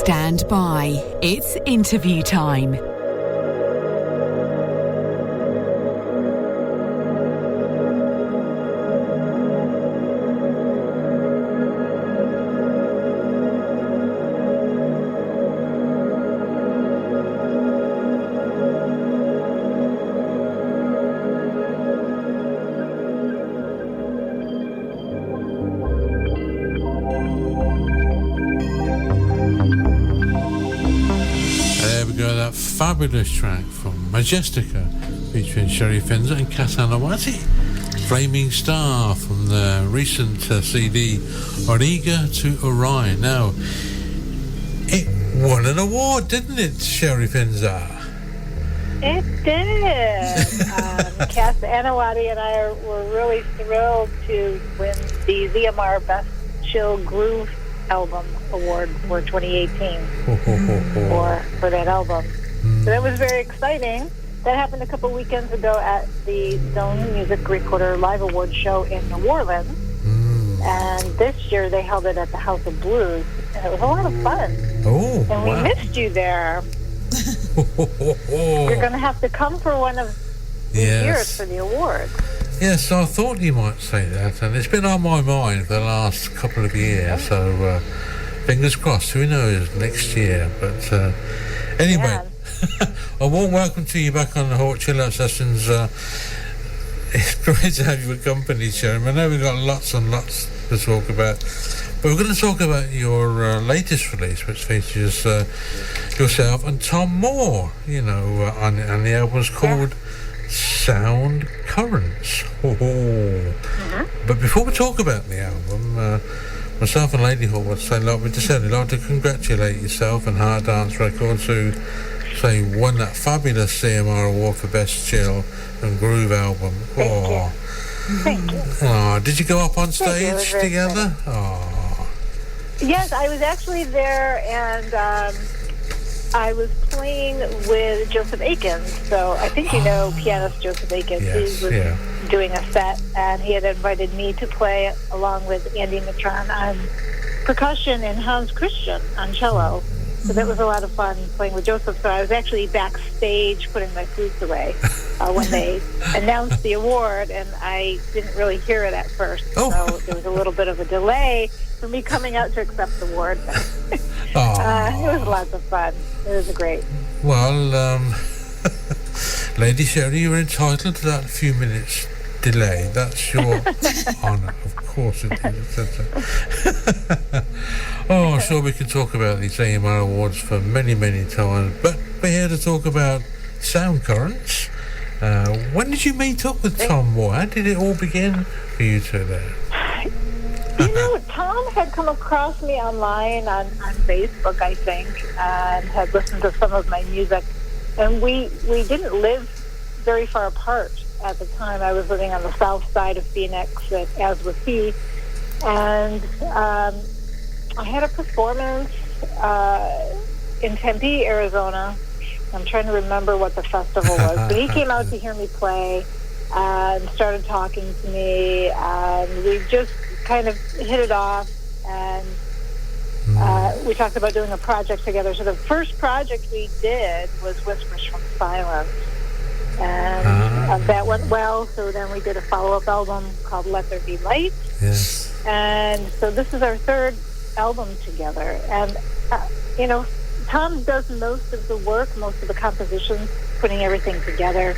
Stand by. It's interview time. Fabulous track from Majestica featuring Sherry Finzer and Karin. Flaming Star from the recent CD Origa to Orion. Now, it won an award, didn't it, Sherry Finzer? It did. Cass Anawati and I were really thrilled to win the ZMR Best Chill Groove Album Award for 2018 for that album. So that was very exciting. That happened a couple weekends ago at the Zone Music Recorder Live Awards show in New Orleans. And this year they held it at the House of Blues. And it was a lot of fun. And we missed you there. You're going to have to come for one of these years for the award. Yes, I thought you might say that. And it's been on my mind for the last couple of years. So fingers crossed, who knows, next year. But anyway... Yeah. A warm welcome to you back on the Hawke Chill Out Sessions. It's great to have you accompanied, Sharon. I know we've got lots and lots to talk about, but we're going to talk about your latest release, which features yourself and Tom Moore, you know, and the album's called Sound Currents. But before we talk about the album, myself and Lady Hawke would say, we'd just certainly like to congratulate yourself and Hard Dance Records, who won that fabulous CMR award for Best Chill and Groove album. Thank you. Oh, did you go up on stage together? Oh. Yes, I was actually there, and I was playing with Joseph Akins. So I think you know pianist Joseph Akins. Yes, he was doing a set, and he had invited me to play along with Andy Matron on percussion and Hans Christian on cello. So that was a lot of fun playing with Joseph. So I was actually backstage putting my flutes away when they announced the award, and I didn't really hear it at first. So there was a little bit of a delay for me coming out to accept the award. It was lots of fun. It was great. Well, Lady Sherry, you're entitled to that few minutes delay. That's your honour, of course it is. I'm sure we can talk about these AMR awards for many, many times, but we're here to talk about Sound Currents. When did you meet up with Tom Moore? How did it all begin for you two there? You know, Tom had come across me online on Facebook, I think, and had listened to some of my music, and we didn't live very far apart at the time. I was living on the south side of Phoenix, as was he, and I had a performance in Tempe, Arizona. I'm trying to remember what the festival was, but he came out to hear me play and started talking to me, and we just kind of hit it off, and we talked about doing a project together. So the first project we did was Whispers from Silence, and that went well. So then we did a follow-up album called Let There Be Light. Yes. And so this is our third album together. And, you know, Tom does most of the work, most of the compositions, putting everything together.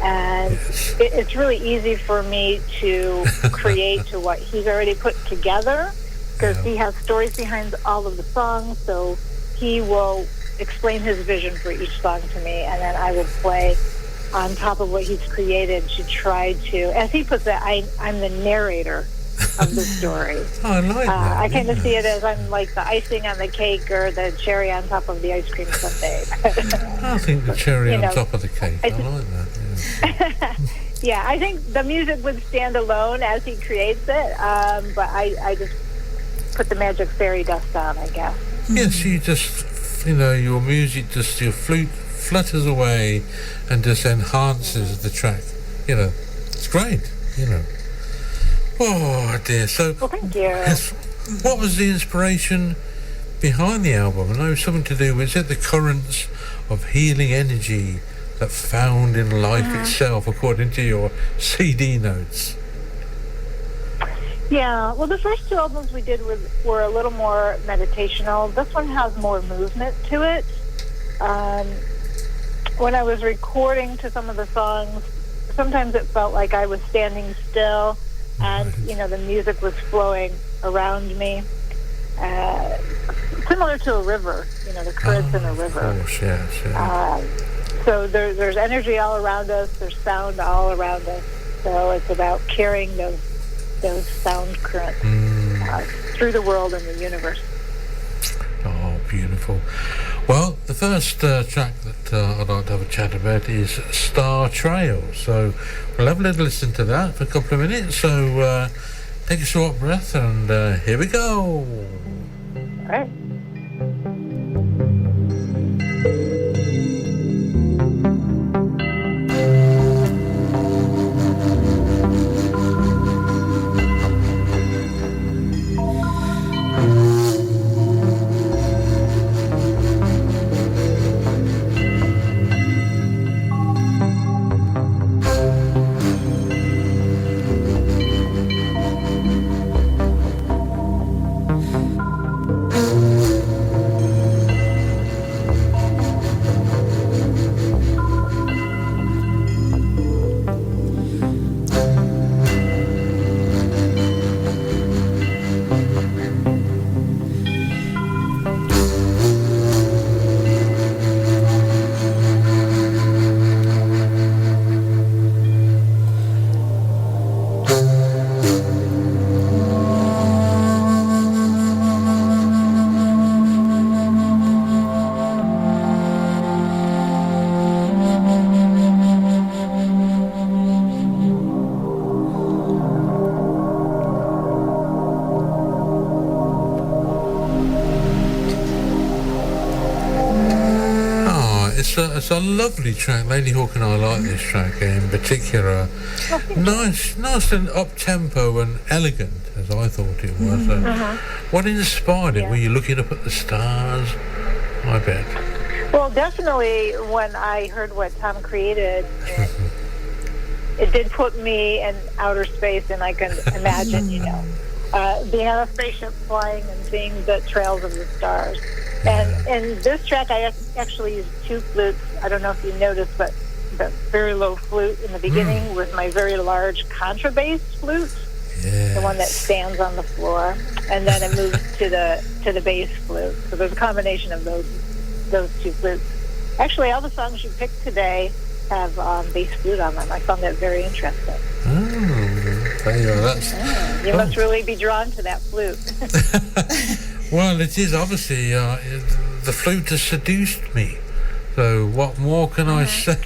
And it's really easy for me to create to what he's already put together, because he has stories behind all of the songs. So he will explain his vision for each song to me, and then I will play on top of what he's created to try to, as he puts it, I'm the narrator of the story. I like that. I kind of see it as I'm like the icing on the cake or the cherry on top of the ice cream sundae. I think the cherry on top of the cake. I like that. Yeah, I think the music would stand alone as he creates it, but I just put the magic fairy dust on, I guess. Yes, you just, you know, your music, just your flute flutters away and just enhances the track. You know, it's great, you know. Oh dear. So, well, thank you. What was the inspiration behind the album. I know something to do with, is it the currents of healing energy that found in life itself, according to your CD notes? Yeah, well, the first two albums we did were a little more meditational. This one has more movement to it. When I was recording to some of the songs, sometimes it felt like I was standing still and, the music was flowing around me. Similar to a river, the currents in a river. Of course, yes. So there's energy all around us, there's sound all around us. So it's about carrying those sound currents through the world and the universe. Oh, beautiful. Well, the first track that I'd like to have a chat about is Star Trail. So we'll have a little listen to that for a couple of minutes. So take a short breath and here we go. All right. It's a lovely track. Lady Hawke and I like this track in particular. Nice and up-tempo and elegant, as I thought it was. What inspired it? Were you looking up at the stars? I bet. Well, definitely when I heard what Tom created, it did put me in outer space, and I can imagine, being on a spaceship flying and seeing the trails of the stars. And in this track, I actually used two flutes. I don't know if you noticed, but the very low flute in the beginning was my very large contrabass flute, the one that stands on the floor, and then it moves to the bass flute. So there's a combination of those two flutes. Actually, all the songs you picked today have bass flute on them. I found that very interesting. There you are. You must really be drawn to that flute. Well, it is obviously the flute has seduced me. So what more can I say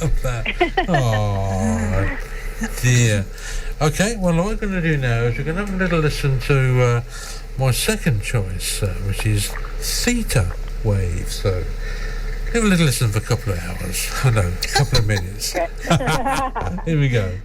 about that? Oh dear. Okay, well, what we're going to do now is we're going to have a little listen to my second choice, which is Theta Wave. So have a little listen for a couple of hours. Oh no, a couple of minutes. Here we go.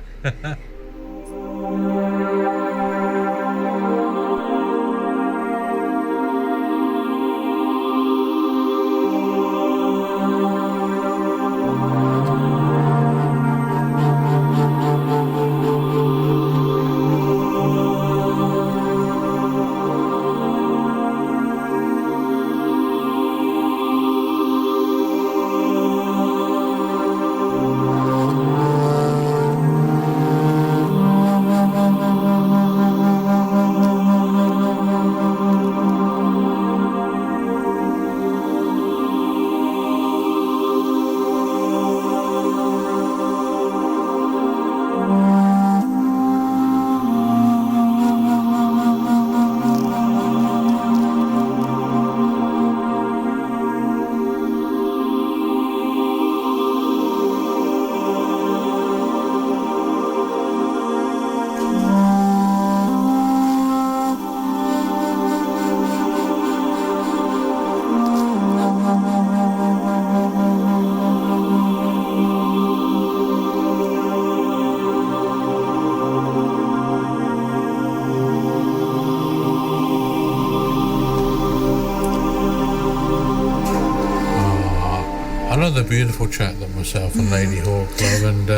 another beautiful track that myself and Lady Hawke love, and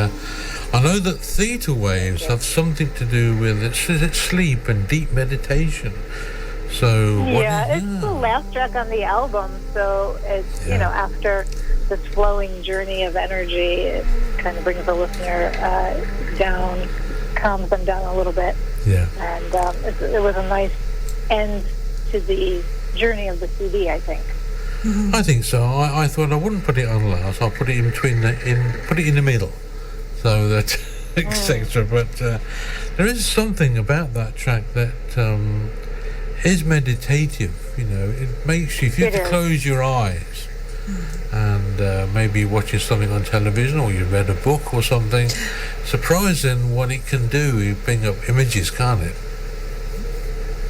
I know that theta waves have something to do with it's sleep and deep meditation. So it's the last track on the album, so it's after this flowing journey of energy, it kind of brings the listener down, calms them down a little bit. Yeah. And it was a nice end to the journey of the CD, I think. I think so. I thought I wouldn't put it on last. I'll put it in between, put it in the middle, so that etc. But there is something about that track that is meditative. It makes you. If you have to close your eyes and maybe watching something on television, or you read a book or something, surprising what it can do. You bring up images, can't it?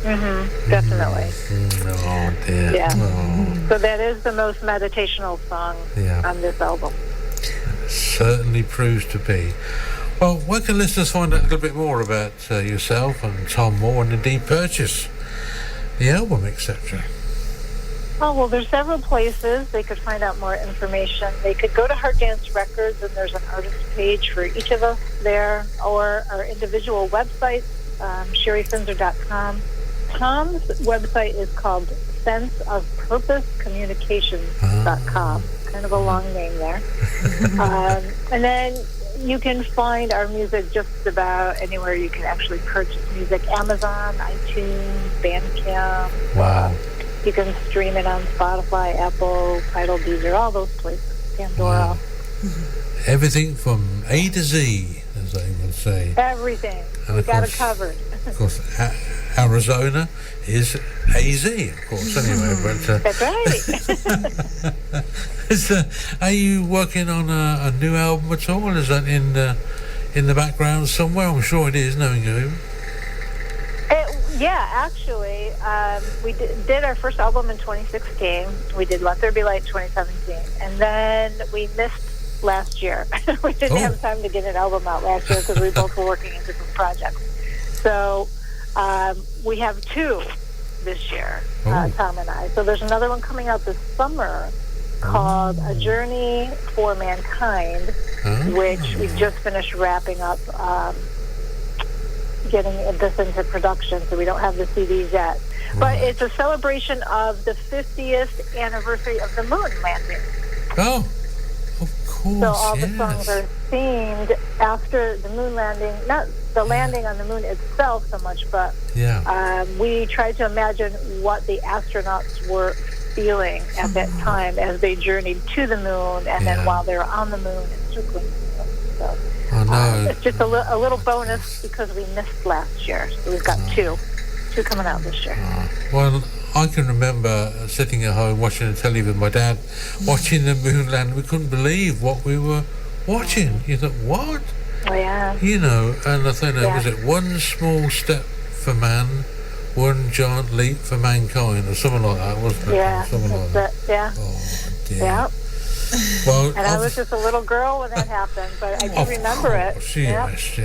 Definitely. Oh dear. Yeah. Oh. So that is the most meditational song on this album. Certainly proves to be. Well, where can listeners find out a little bit more about yourself and Tom Moore, and indeed purchase the album, etc.? Oh, well, there's several places they could find out more information. They could go to Heart Dance Records, and there's an artist page for each of us there, or our individual websites, sherryfinzer.com. Tom's website is called senseofpurposecommunications.com. Kind of a long name there. And then you can find our music just about anywhere you can actually purchase music. Amazon, iTunes, Bandcamp. Wow. You can stream it on Spotify, Apple, Tidal, Deezer, all those places. Pandora. Wow. Everything from A to Z, as they would say. Everything. And We got it covered. Of course, Arizona is AZ, of course, anyway. But That's right. Are you working on a new album at all? Is that in the background somewhere? I'm sure it is, knowing you. Yeah, actually, we did our first album in 2016. We did Let There Be Light 2017. And then we missed last year. We didn't have time to get an album out last year because we both were working in different projects. So we have two this year, Tom and I. So there's another one coming out this summer called A Journey for Mankind, which we just finished wrapping up, getting this into production, so we don't have the CDs yet. But it's a celebration of the 50th anniversary of the moon landing. Oh, of course. So all the songs are themed after the moon landing, not the landing on the moon itself so much, but we tried to imagine what the astronauts were feeling at that time as they journeyed to the moon, and then while they were on the moon and circling the moon. So it's just a little bonus because we missed last year. So we've got two coming out this year. Well, I can remember sitting at home watching the telly with my dad, watching the moon land. We couldn't believe what we were watching. You thought, what? Oh, yeah. And I think, was it one small step for man, one giant leap for mankind, or something like that, wasn't it? Yeah, something like that. Yeah. Oh, dear. Yeah. Well, and I was just a little girl when that happened, but I do remember it. Yes.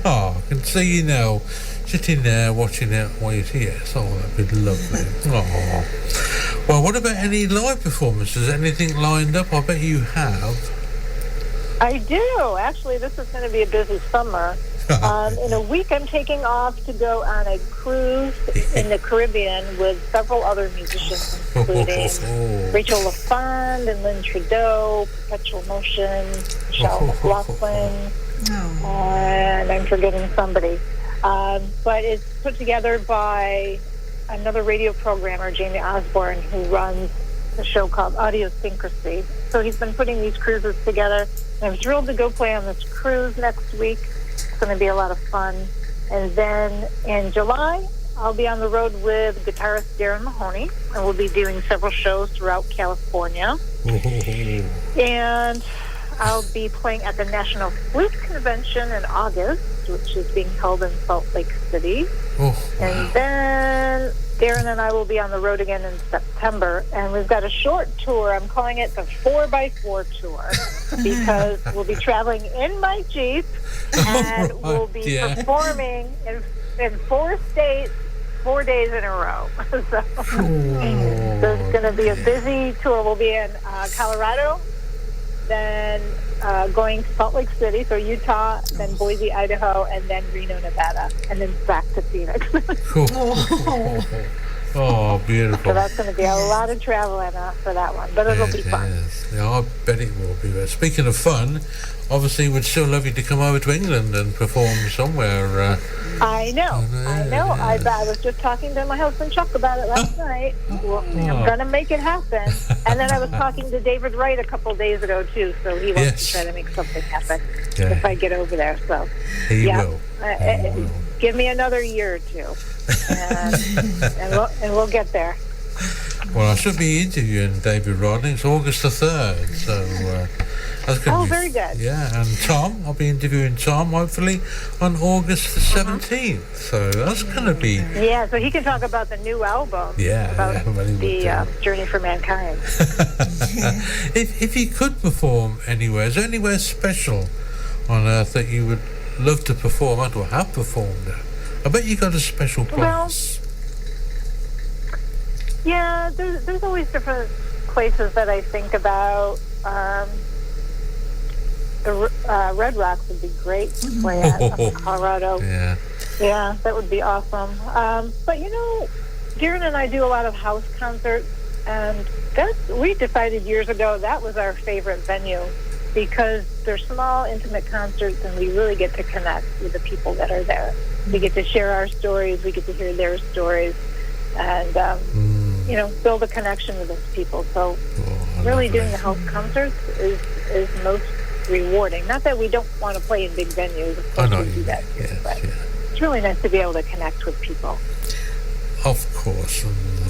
Oh, I can see you now, sitting there watching it. Yes, that'd be lovely. Oh. Well, what about any live performances? Anything lined up? I bet you have. I do. Actually, this is going to be a busy summer. In a week, I'm taking off to go on a cruise in the Caribbean with several other musicians, including Rachel LaFond and Lynn Trudeau, Perpetual Motion, Michelle McLaughlin, and I'm forgetting somebody. But it's put together by another radio programmer, Jamie Osborne, who runs a show called Audiosyncrasy. So he's been putting these cruises together. And I'm thrilled to go play on this cruise next week. It's going to be a lot of fun. And then in July, I'll be on the road with guitarist Darin Mahoney, and we'll be doing several shows throughout California. And I'll be playing at the National Flute Convention in August, which is being held in Salt Lake City. And then Darin and I will be on the road again in September, and we've got a short tour. I'm calling it the 4x4 tour because we'll be traveling in my Jeep, and we'll be performing in 4 states 4 days in a row. So it's going to be a busy tour. We'll be in Colorado, then going to Salt Lake City, so Utah, then Boise, Idaho, and then Reno, Nevada, and then back to Phoenix. Cool. Oh, beautiful. So that's going to be a lot of traveling for that one, but it'll be fun. Yes. Yeah, I bet it will be. But speaking of fun, obviously we'd still love you to come over to England and perform somewhere. I know. Yeah. I was just talking to my husband Chuck about it last night. Well, I'm going to make it happen. And then I was talking to David Wright a couple of days ago, too, so he wants to try to make something happen if I get over there. So He will. Give me another year or two, and we'll get there. Well, I should be interviewing David Rodney. It's August the 3rd, so that's going to be... very good. Yeah, and Tom, I'll be interviewing Tom, hopefully, on August the 17th, so that's going to be... Yeah, so he can talk about the new album. About the Journey for Mankind. If you could perform anywhere, is there anywhere special on Earth that you would love to perform at or have performed at? I bet you got a special place. Yeah, there's always different places that I think about. The Red Rocks would be great to play at up in Colorado. Yeah, that would be awesome. But Darin and I do a lot of house concerts, and we decided years ago that was our favorite venue because they're small, intimate concerts, and we really get to connect with the people that are there. We get to share our stories, we get to hear their stories, and build a connection with those people. So really doing the house concerts is most rewarding. Not that we don't want to play in big venues, of course we do that too, but it's really nice to be able to connect with people. Of course.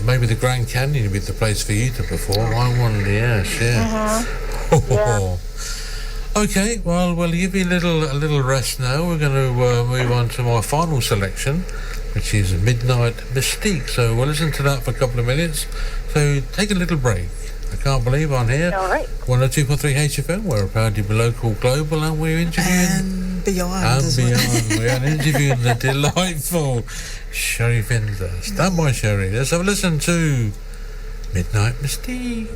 Maybe the Grand Canyon would be the place for you to perform. I wonder, yeah. Okay, well, we'll give you a little rest now. We're going to move on to my final selection, which is Midnight Mystique. So we'll listen to that for a couple of minutes. So take a little break. I can't believe I'm here. All right. 102.3 HFM. We're proud to be local, global, and we're interviewing... And beyond. And beyond. We are interviewing the delightful Sherry Finzer. Stand by, Sherry. Let's have a listen to Midnight Mystique.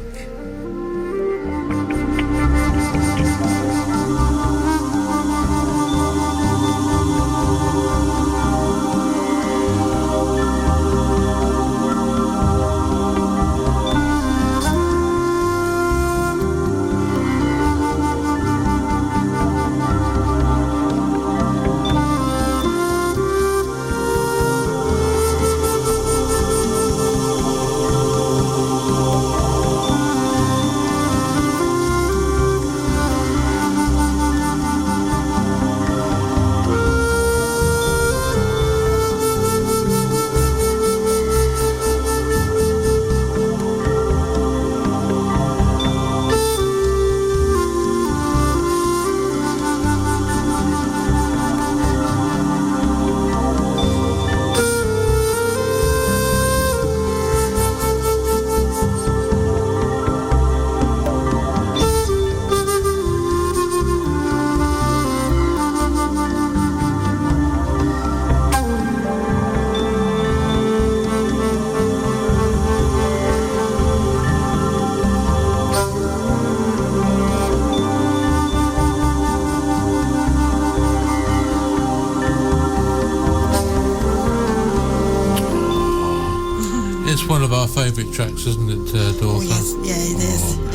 Favourite tracks, isn't it, Dorthe? Oh, yes. Yeah,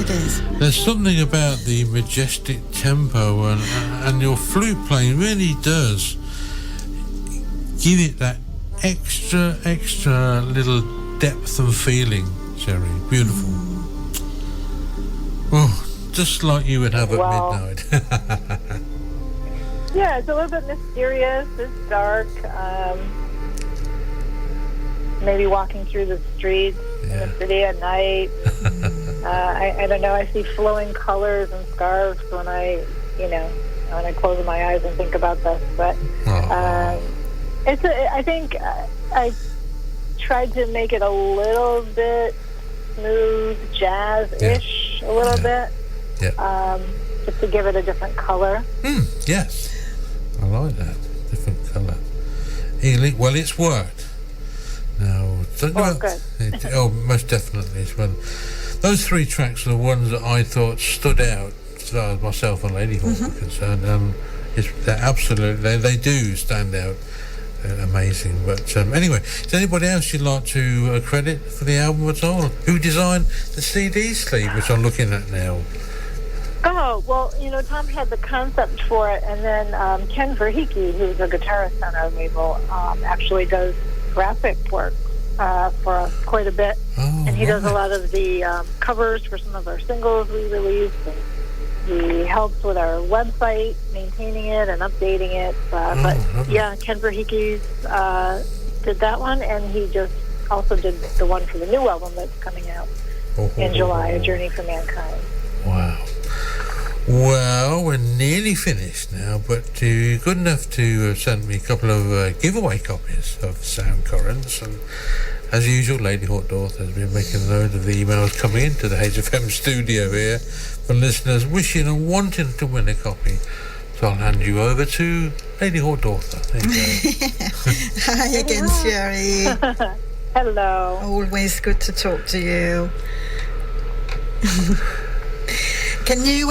it is. There's something about the majestic tempo and your flute playing really does give it that extra little depth and feeling, Sherry. Beautiful. Oh, just like you would have at midnight. Yeah, it's a little bit mysterious. It's dark. Maybe walking through the streets in the city at night. I don't know. I see flowing colors and scarves when I close my eyes and think about this. But I think I tried to make it a little bit smooth, jazz-ish, a little bit, just to give it a different color. Yes, I like that different color. Well, it's worked. good. Oh, most definitely. Well, those 3 tracks are the ones that I thought stood out, as far as myself and Lady Hawke were concerned. They're absolutely, they do stand out. Amazing. But anyway, is there anybody else you'd like to credit for the album at all? Who designed the CD sleeve, which I'm looking at now? Oh, well, Tom had the concept for it, and then Ken Verheeke, who's a guitarist on our label, actually does graphic work for us quite a bit. Oh, and he does a lot of the covers for some of our singles we released, and he helps with our website, maintaining it and updating it. But yeah, Ken Verheeke did that one, and he just also did the one for the new album that's coming out in July, A Journey for Mankind. Wow. Well, we're nearly finished now, but you're good enough to send me a couple of giveaway copies of Sound Currents, and as usual, Lady Hawke Dorthe has been making a note of the emails coming into the HFM studio here for listeners wishing and wanting to win a copy. So I'll hand you over to Lady Hawke Dorthe. There you go. Hi again, Sherry. Hello. Always good to talk to you. Can you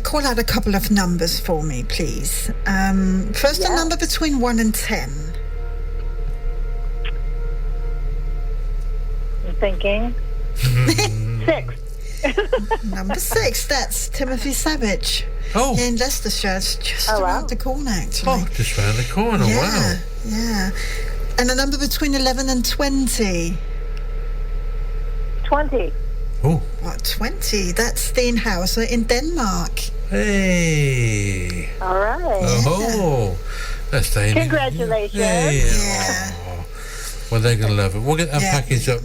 call out a couple of numbers for me, please? First, a number between 1 and 10. I'm thinking 6. Number 6, that's Timothy Savage. Oh. In Leicestershire, it's just around the corner, actually. Oh, just round the corner, wow. Yeah. And a number between 11 and 20. 20. Oh. What, 20? That's Stenhauser in Denmark. Hey. All right. Oh. That's the Congratulations. Hey. Yeah. Oh. Well, they're going to love it. We'll get that package up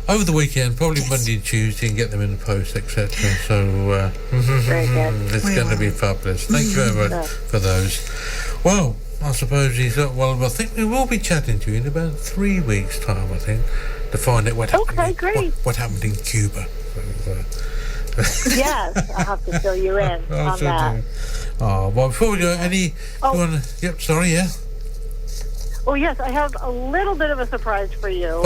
over the weekend, probably Monday and Tuesday, and get them in the post, etc. So Very good. It's going to be fabulous. Thank you very much for those. Well, I suppose I think we will be chatting to you in about 3 weeks' time, I think, to find out what happened, what happened in Cuba. Yes, I'll have to fill you in on that. Oh, well, before we go, Oh, yes, I have a little bit of a surprise for you.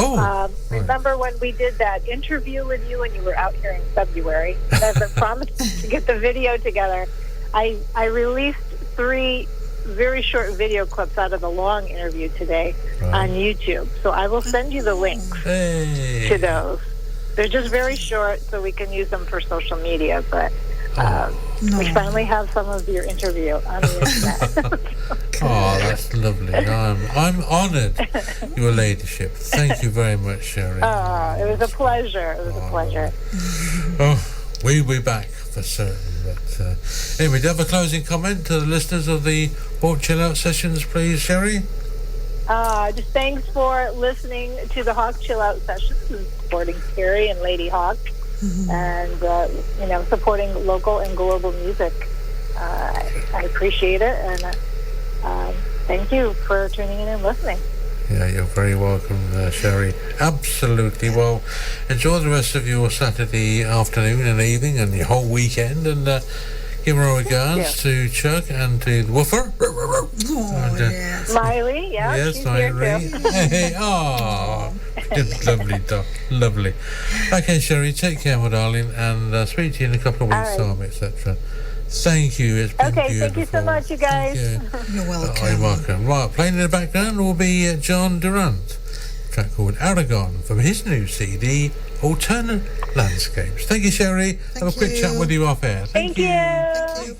Remember when we did that interview with you when you were out here in February? I've been promising to get the video together. I released 3 very short video clips out of the long interview today on YouTube. So I will send you the links to those. They're just very short, so we can use them for social media, but we finally have some of your interview on the internet. Oh, that's lovely. I'm honoured, your ladyship. Thank you very much, Sherry. It was a pleasure. Oh, we'll be back for certain. But anyway, do you have a closing comment to the listeners of the Hawke Chill Out sessions, please, Sherry? Just thanks for listening to the Hawke Chill Out sessions and supporting Terry and Lady Hawke, and supporting local and global music. I appreciate it, and thank you for tuning in and listening. Yeah, you're very welcome, Sherry. Absolutely. Well, enjoy the rest of your Saturday afternoon and evening and your whole weekend, and give our regards to Chuck and to the woofer. Yes. Miley, she's here too. Hey, lovely, Doc. Lovely. Okay, Sherry, take care, my darling, and speak to you in a couple of weeks' time, etc. Thank you. It's been beautiful. Thank you so much, you guys. You're welcome. You're welcome. Right, playing in the background will be John Durant, a track called Aragon from his new CD, Alternate Landscapes. Thank you, Sherry. Have a quick chat with you off air. Thank you.